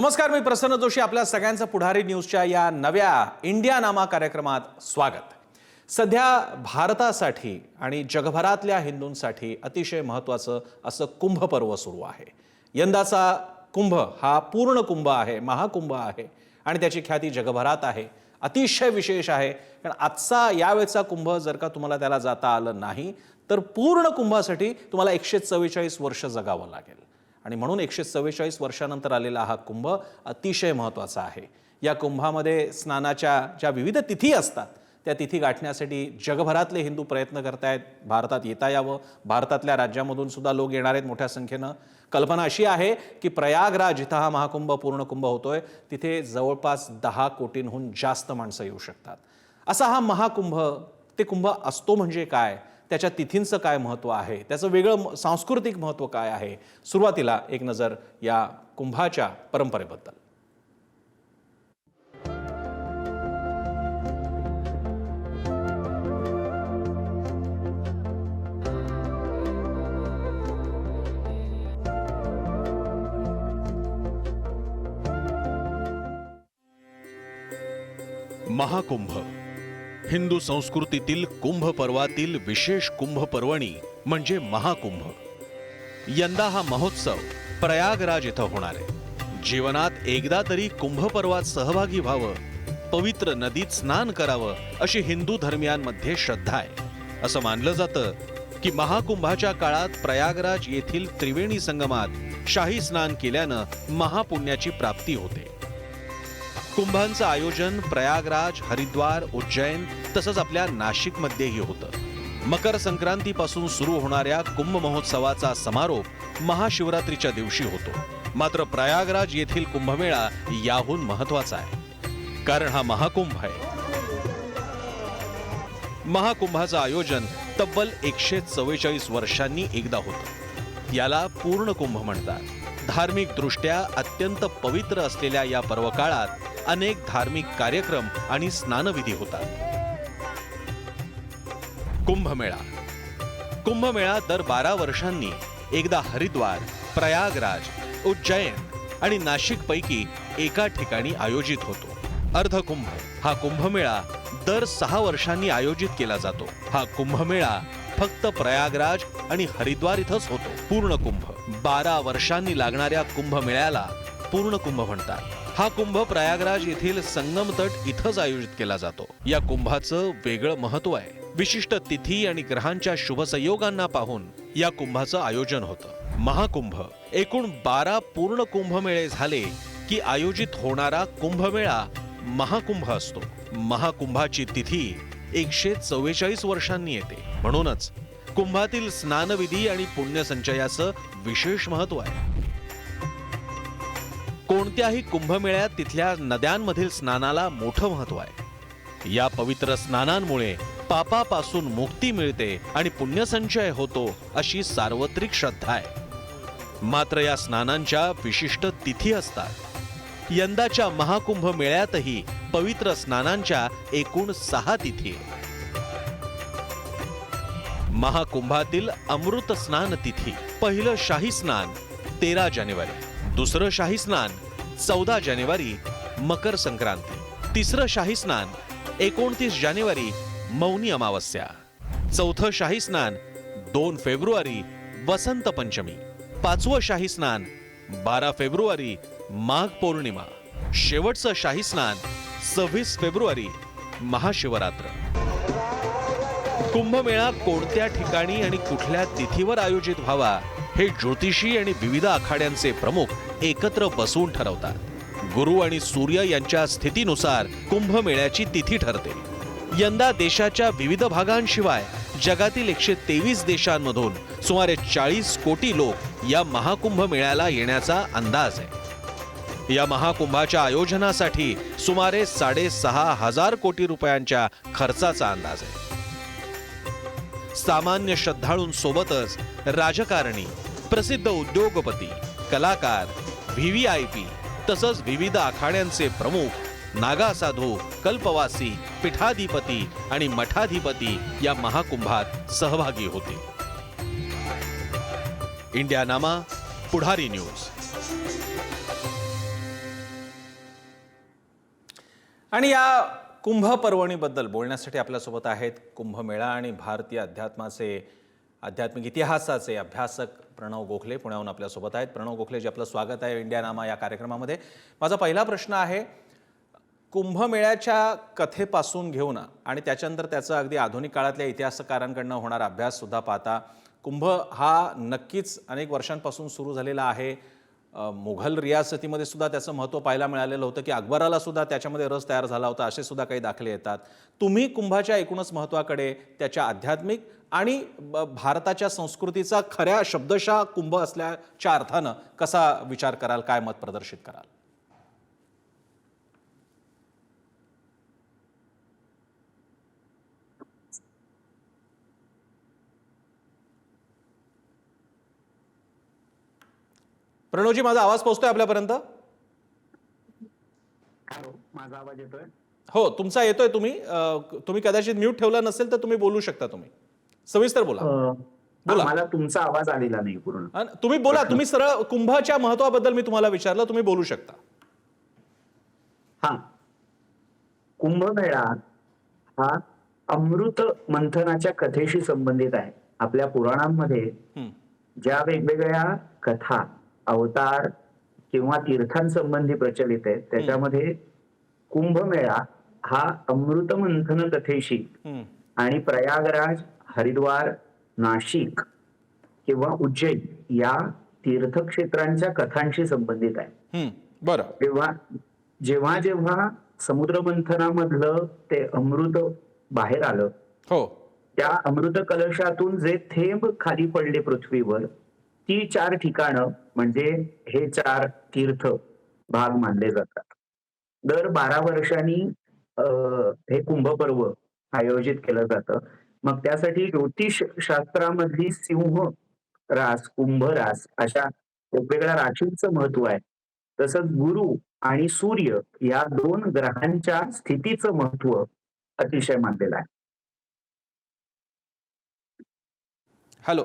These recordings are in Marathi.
नमस्कार, मी प्रसन्न जोशी. आपल्या सगळ्यांचं पुढारी न्यूजच्या या नव्या इंडिया नामा कार्यक्रमात स्वागत. सध्या भारतासाठी आणि जगभरातल्या हिंदूंसाठी अतिशय महत्त्वाचं असं कुंभ पर्व सुरू आहे. यंदाचा कुंभ हा पूर्ण कुंभ आहे, महाकुंभ आहे आणि त्याची ख्याती जगभरात आहे. अतिशय विशेष आहे, कारण आजचा यावेळचा कुंभ जर का तुम्हाला त्याला जाता आलं नाही तर पूर्ण कुंभासाठी तुम्हाला 144 वर्ष जगावं लागेल. आणि म्हणून 144 वर्षानंतर आलेला हा कुंभ अतिशय महत्त्वाचा आहे. या कुंभामध्ये स्नानाच्या ज्या विविध तिथी असतात त्या तिथी गाठण्यासाठी जगभरातले हिंदू प्रयत्न करतायत. भारतात येता यावं, भारतातल्या राज्यामधून सुद्धा लोक येणार आहेत मोठ्या संख्येनं. कल्पना अशी आहे की प्रयागराज जिथं हा महाकुंभ पूर्ण कुंभ होतोय तिथे जवळपास 10 कोटींहून जास्त माणसं येऊ शकतात. असा हा महाकुंभ, ते कुंभ असतो म्हणजे काय, त्याच्या तिथींचं काय महत्त्व आहे, त्याचं वेगळं सांस्कृतिक महत्त्व काय आहे. सुरुवातीला एक नजर या कुंभाच्या परंपरेबद्दल. महाकुंभ हिंदू संस्कृतीतील कुंभ पर्वातील विशेष कुंभ पर्वणी म्हणजे महाकुंभ. यंदा हा महोत्सव प्रयागराज इथं होणार आहे. जीवनात एकदा तरी कुंभ पर्वात सहभागी व्हावं, पवित्र नदीत स्नान करावं अशी हिंदू धर्मियांमध्ये श्रद्धा आहे. असं मानलं जातं की महाकुंभाच्या काळात प्रयागराज येथील त्रिवेणी संगमात शाही स्नान केल्यानं महापुण्याची प्राप्ती होते. कुंभांचं आयोजन प्रयागराज, हरिद्वार, उज्जैन तसंच आपल्या नाशिकमध्येही होतं. मकर संक्रांतीपासून सुरू होणाऱ्या कुंभ महोत्सवाचा समारोप महाशिवरात्रीच्या दिवशी होतो. मात्र प्रयागराज येथील कुंभमेळा याहून महत्वाचा आहे, कारण हा महाकुंभ आहे. महाकुंभाचं आयोजन तब्बल 144 वर्षांनी एकदा होतं. याला पूर्ण कुंभ म्हणतात. धार्मिक दृष्ट्या अत्यंत पवित्र असलेल्या या पर्वकाळात अनेक धार्मिक कार्यक्रम आणि स्नानविधी होतात. कुंभमेळा दर 12 वर्षांनी एकदा हरिद्वार, प्रयागराज, उज्जैन आणि नाशिक पैकी एका ठिकाणी आयोजित होतो. अर्धकुंभ हा कुंभमेळा दर 6 वर्षांनी आयोजित केला जातो. हा कुंभमेळा फक्त प्रयागराज आणि हरिद्वार इथंच होतो. पूर्ण कुंभ 12 वर्षांनी लागणाऱ्या कुंभमेळ्याला पूर्ण कुंभ म्हणतात. हा कुंभ प्रयागराज येथील संगम तट इथंच आयोजित केला जातो. या कुंभाचं वेगळं महत्व आहे. विशिष्ट तिथी आणि ग्रहांच्या शुभ संयोगांना पाहून या कुंभाचं आयोजन होतं. महाकुंभ एकूण 12 पूर्ण कुंभमेळे झाले की आयोजित होणारा कुंभमेळा महाकुंभ असतो. महाकुंभाची तिथी 144 वर्षांनी येते. म्हणूनच कुंभातील स्नानविधी आणि पुण्यसंचयाचं विशेष महत्व आहे. कोणत्याही कुंभमेळ्यात तिथल्या नद्यांमधील स्नानाला मोठं महत्व आहे. या पवित्र स्नानांमुळे पापापासून मुक्ती मिळते आणि पुण्यसंचय होतो अशी सार्वत्रिक श्रद्धा आहे. मात्र या स्नानांच्या विशिष्ट तिथी असतात. यंदाच्या महाकुंभ मेळ्यातही पवित्र स्नानांच्या एकूण 6 तिथी आहेत. महाकुंभातील अमृत स्नान तिथी: पहिलं शाही स्नान 13 जानेवारी, दुसरं शाही स्नान 14 जानेवारी मकर संक्रांती, तिसरं शाही स्नान 29 जानेवारी मौनी अमावस्या, चौथं शाही स्नान 2 फेब्रुवारी वसंत पंचमी, 5वं शाही स्नान 12 फेब्रुवारी माघ पौर्णिमा, शेवटचं शाही स्नान 26 फेब्रुवारी महाशिवरात्र. कुंभमेळा कोणत्या ठिकाणी आणि कुठल्या तिथीवर आयोजित व्हावा हे ज्योतिषी आणि विविध आखाड्यांचे प्रमुख एकत्र बसून ठरवतात. गुरु आणि सूर्य यांच्या स्थितीनुसार कुंभमेळ्याची तिथी ठरते. यंदा देशाच्या विविध भागांशिवाय जगातील 123 देशांमधून सुमारे 40 कोटी लोक या महाकुंभ मेळ्याला येण्याचा अंदाज आहे. या महाकुंभाच्या आयोजनासाठी सुमारे 6,500 कोटी रुपयांच्या खर्चाचा अंदाज आहे. सामान्य श्रद्धाळूंसोबतच राजकारणी, प्रसिद्ध उद्योगपती, कलाकार, VVIP तसंच विविध आखाड्यांचे प्रमुख, नागासाधू, कल्पवासी, पीठाधिपती आणि मठाधिपती या महाकुंभात सहभागी होतील. इंडिया नामा, पुढारी न्यूज. आणि या कुंभ पर्वणीबद्दल बोलण्यासाठी आपल्यासोबत आहेत कुंभमेळा आणि भारतीय आध्यात्मिक इतिहासाचे अभ्यासक प्रणव गोखले पुण्याहून आपल्यासोबत आहेत. प्रणव गोखलेजी, आपलं स्वागत आहे इंडियानामा या कार्यक्रमामध्ये. माझा पहिला प्रश्न आहे, कुंभमेळ्याच्या कथेपासून घेऊन आणि त्याच्यानंतर त्याचा अगदी आधुनिक काळातल्या इतिहासकारांकडनं होणारा अभ्यास सुद्धा पाहता, कुंभ हा नक्कीच अनेक वर्षांपासून सुरू झालेला आहे. मुघल रियासतीमध्ये सुद्धा त्याचं महत्त्व पाहायला मिळालेलं होतं की अकबराला सुद्धा त्याच्यामध्ये रस तयार झाला होता, असे सुद्धा काही दाखले येतात. तुम्ही कुंभाच्या एकूणच महत्त्वाकडे, त्याच्या आध्यात्मिक आणि भारताच्या संस्कृतीचा खऱ्या शब्दशः कुंभ असल्याच्या अर्थानं कसा विचार कराल, काय मत प्रदर्शित कराल? प्रणवजी, माझा आवाज पोहोचतोय आपल्यापर्यंत? हॅलो, माझा आवाज येतोय? हो, तुमचा येतोय. तुम्ही कदाचित म्यूट ठेवला नसेल तर तुम्ही बोलू शकता. तुम्ही सविस्तर बोला. बोला. मला तुमचा आवाज आलेला नाही पूर्ण. तुम्ही बोला. तुम्ही सरळ कुंभाच्या महत्वाबद्दल मी तुम्हाला विचारलं, तुम्ही बोलू शकता. हा, कुंभमेळा हा अमृत मंथनाच्या कथेशी संबंधित आहे. आपल्या पुराणांमध्ये ज्या वेगवेगळ्या कथा, अवतार किंवा तीर्थांसंबंधी प्रचलित आहेत, त्याच्यामध्ये कुंभमेळा हा अमृत मंथन कथेशी आणि प्रयागराज, हरिद्वार, नाशिक किंवा उज्जैन या तीर्थक्षेत्रांच्या कथांशी संबंधित आहे. बरं. जेव्हा जेव्हा समुद्र मंथनामधलं ते अमृत बाहेर आलं, हो, त्या अमृत कलशातून जे थेंब खाली पडले पृथ्वीवर, ती 4 ठिकाणं म्हणजे हे 4 तीर्थ भाग मानले जातात. दर 12 वर्षांनी हे कुंभपर्व आयोजित केलं जातं. मग त्यासाठी ज्योतिष शास्त्रामधली सिंह रास, कुंभ रास अशा वेगवेगळ्या राशींचं महत्व आहे. तसंच गुरु आणि सूर्य या 2 ग्रहांच्या स्थितीचं महत्व अतिशय मानलेलं आहे. हॅलो,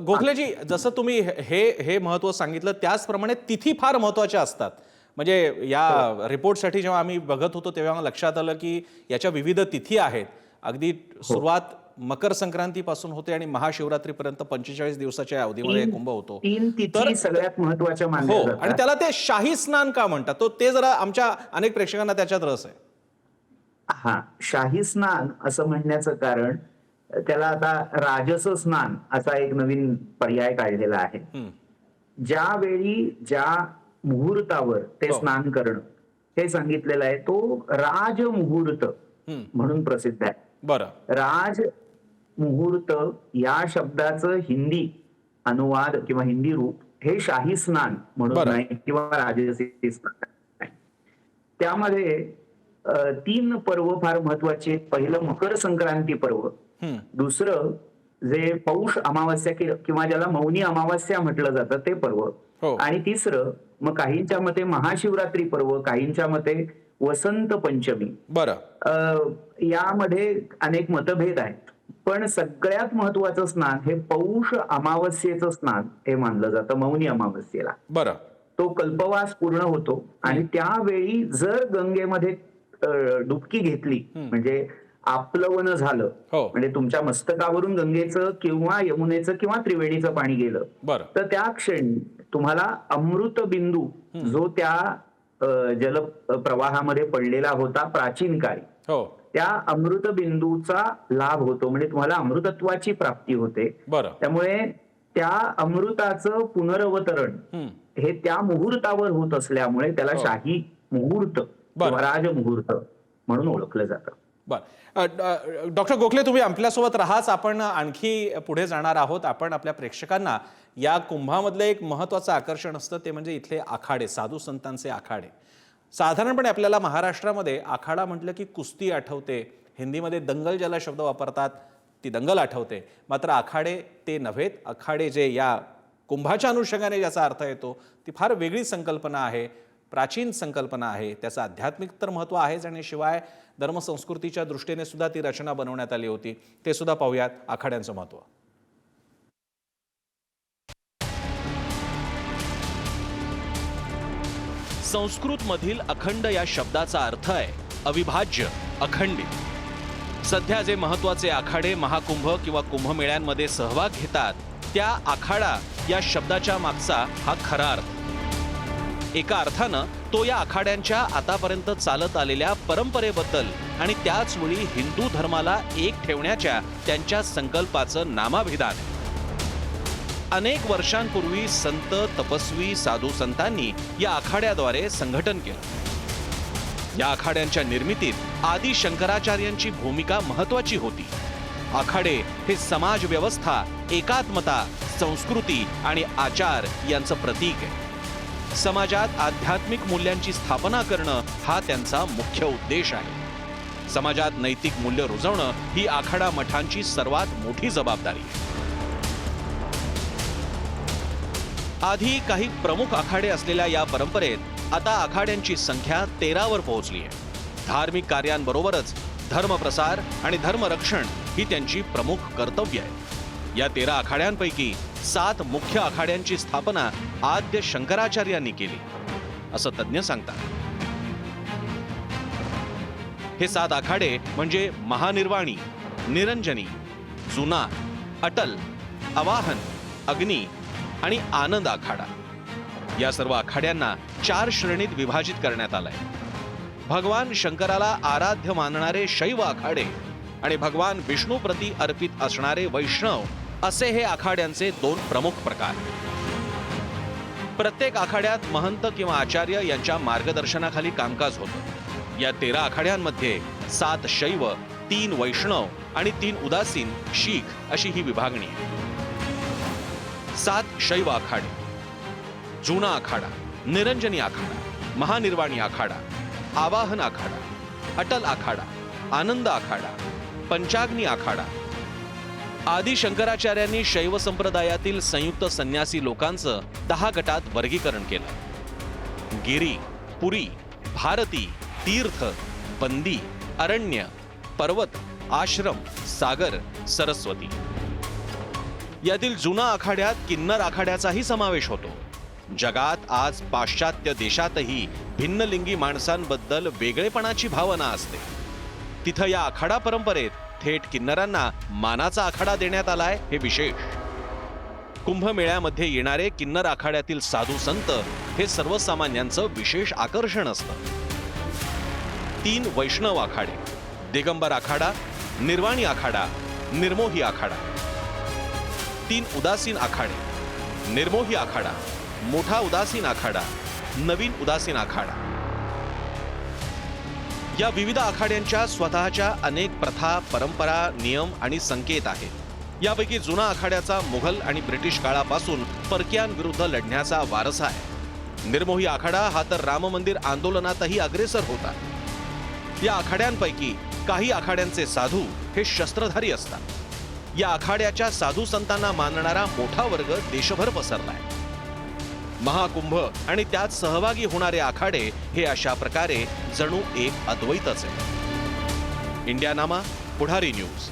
गोखलेजी, जसं तुम्ही हे महत्त्व सांगितलं त्याचप्रमाणे तिथी फार महत्त्वाच्या असतात. म्हणजे या रिपोर्टसाठी जेव्हा आम्ही बघत होतो तेव्हा लक्षात आलं की याच्या विविध तिथी आहेत. अगदी सुरुवात मकर संक्रांतीपासून होते आणि महाशिवरात्रीपर्यंत 45 दिवसाच्या अवधीमध्ये कुंभ होतो. 3 तिथी सगळ्यात महत्त्वाच्या मानल्या जातात. आणि त्याला ते शाही स्नान का म्हणतात, तो ते जरा आमच्या अनेक प्रेक्षकांना त्याच्यात रस आहे. हा, शाही स्नान असं म्हणण्याचं कारण त्याला आता राजस स्नान असा एक नवीन पर्याय काढलेला आहे. ज्यावेळी ज्या मुहूर्तावर ते स्नान करणं हे सांगितलेलं आहे, तो राज मुहूर्त म्हणून प्रसिद्ध आहे. बरं. राज मुहूर्त या शब्दाचं हिंदी अनुवाद किंवा हिंदी रूप हे शाही स्नान म्हणून नाही किंवा राजसी स्नान. त्यामध्ये 3 पर्व फार महत्वाचे. पहिलं मकर संक्रांती पर्व, दुसरं जे पौष अमावस्या किंवा ज्याला मौनी अमावस्या म्हटलं जातं ते पर्व, आणि तिसरं मग काहींच्या मते महाशिवरात्री पर्व, काहींच्या मते वसंत पंचमी. बरं. यामध्ये अनेक मतभेद आहेत, पण सगळ्यात महत्वाचं स्नान हे पौष अमावस्येचं स्नान हे मानलं जातं. मौनी अमावस्येला बरं तो कल्पवास पूर्ण होतो आणि त्यावेळी जर गंगेमध्ये डुबकी घेतली म्हणजे आपलवन झालं, म्हणजे तुमच्या मस्तकावरून गंगेचं किंवा यमुनेचं किंवा त्रिवेणीचं पाणी गेलं, तर त्या क्षणी तुम्हाला अमृत बिंदू जो त्या जल प्रवाहामध्ये पडलेला होता प्राचीन काळी, त्या अमृत बिंदूचा लाभ होतो. म्हणजे तुम्हाला अमृतत्वाची प्राप्ती होते. त्यामुळे त्या अमृताचं पुनरवतरण हे त्या मुहूर्तावर होत असल्यामुळे त्याला शाही मुहूर्त किंवा राजमुहूर्त म्हणून ओळखलं जातं. डॉक्टर गोखले, तुम्ही आपल्यासोबत राहाच. आपण आणखी पुढे जाणार आहोत. आपण आपल्या प्रेक्षकांना या कुंभामधलं एक महत्त्वाचं आकर्षण असतं ते म्हणजे इथले आखाडे, साधू संतांचे आखाडे. साधारणपणे आपल्याला महाराष्ट्रामध्ये आखाडा म्हटलं की कुस्ती आठवते, हिंदीमध्ये दंगल ज्याला शब्द वापरतात ती दंगल आठवते. मात्र आखाडे ते नव्हेत. आखाडे जे या कुंभाच्या अनुषंगाने ज्याचा अर्थ येतो ती फार वेगळी संकल्पना आहे, प्राचीन संकल्पना आहे. त्याचं आध्यात्मिक तर महत्त्व आहेच आणि शिवाय धर्मसंस्कृतीच्या दृष्टीने सुद्धा ती रचना बनवण्यात आली होती. ते सुद्धा पाहूयात, आखाड्यांचं महत्त्व. संस्कृत मधील अखंड या शब्दाचा अर्थ आहे अविभाज्य, अखंडित। सध्या जे महत्वाचे आखाडे महाकुंभ किंवा कुंभमेळ्यांमध्ये सहभाग घेतात त्या आखाडा या शब्दाच्या मागचा हा खरा अर्थ। एका अर्थानं तो या आखाड्यांच्या आतापर्यंत चालत आलेल्या परंपरेबद्दल आणि त्याच वेळी हिंदू धर्माला एक ठेवण्याच्या त्यांच्या संकल्पाचं नामाभिधान आहे। अनेक वर्षांपूर्वी संत, तपस्वी, साधू संतांनी या आखाड्याद्वारे संघटन केलं। या आखाड्यांच्या निर्मितीत आदि शंकराचार्यांची भूमिका महत्वाची होती। आखाडे हे समाज व्यवस्था, एकात्मता, संस्कृती आणि आचार यांचं प्रतीक आहे। समाजात आध्यात्मिक मूल्यांची स्थापना करणं हा त्यांचा मुख्य उद्देश आहे। समाजात नैतिक मूल्य रुजवणं ही आखाडा मठांची सर्वात मोठी जबाबदारी आहे। आधी काही प्रमुख आखाडे असलेल्या या परंपरेत आता आखाड्यांची संख्या 13 वर पोहोचली आहे। धार्मिक कार्यांबरोबरच धर्मप्रसार आणि धर्मरक्षण ही त्यांची प्रमुख कर्तव्य आहे। या 13 आखाड्यांपैकी 7 मुख्य आखाड्यांची स्थापना आद्य शंकराचार्यांनी केली असं तज्ञ सांगतात। हे 7 आखाडे म्हणजे महानिर्वाणी, निरंजनी, जुना, अटल, अवाहन, अग्नी आणि आनंद आखाडा। या सर्व आखाड्यांना 4 श्रेणीत विभाजित करण्यात आलंय। भगवान शंकराला आराध्य मानणारे शैव आखाडे आणि भगवान विष्णू प्रती अर्पित असणारे वैष्णव असे हे आखाड्यांचे 2 प्रमुख प्रकार। प्रत्येक आखाड्यात महंत किंवा आचार्य यांच्या मार्गदर्शनाखाली कामकाज होतं। या 13 आखाड्यांमध्ये 7 शैव, 3 वैष्णव आणि 3 उदासीन शीख अशी ही विभागणी आहे। 7 शैव आखाडे: जुना आखाडा, निरंजनी आखाडा, महानिर्वाणी आखाडा, आवाहन आखाडा, अटल आखाडा, आनंद आखाडा, पंचाग्नी आखाडा। आदि शंकराचार्यांनी शैव संप्रदायातील संयुक्त संन्यासी लोकांचं 10 गटात वर्गीकरण केलं। गिरी, पुरी, भारती, तीर्थ, बंदी, अरण्य, पर्वत, आश्रम, सागर, सरस्वती। यातील जुना आखाड्यात किन्नर आखाड्याचाही समावेश होतो। जगात आज पाश्चात्य देशातही भिन्नलिंगी माणसांबद्दल वेगळेपणाची भावना असते। तिथं या आखाडा परंपरेत थेट किन्नरांना मानाचा आखाडा देण्यात आलाय हे विशेष। कुंभमेळ्यामध्ये येणारे किन्नर आखाड्यातील साधू संत हे सर्वसामान्यांचं विशेष आकर्षण असतं। 3 वैष्णव आखाडे: दिगंबर आखाडा, निर्वाणी आखाडा, निर्मोही आखाडा। 3 उदासीन आखाडे: निर्मोही आखाडा, मोठा उदासीन आखाडा, नवीन उदासीन आखाडा। या विविध आखाड्यांच्या स्वतःच्या अनेक प्रथा, परंपरा, नियम आणि संकेत आहेत। यापैकी जुना आखाड्याचा मुघल आणि ब्रिटिश काळापासून परक्यांविरुद्ध लढण्याचा वारसा आहे। निर्मोही आखाडा हा तर राम मंदिर आंदोलनातही अग्रेसर होता। या आखाड्यांपैकी काही आखाड्यांचे साधू हे शस्त्रधारी असतात। या आखाड्याच्या साधू संतांना मानणारा मोठा वर्ग देशभर पसरलाय। महाकुंभ आणि त्यात सहभागी होणारे आखाडे हे अशा प्रकारे जणू एक अद्वैतच आहे। इंडियानामा, पुढारी न्यूज।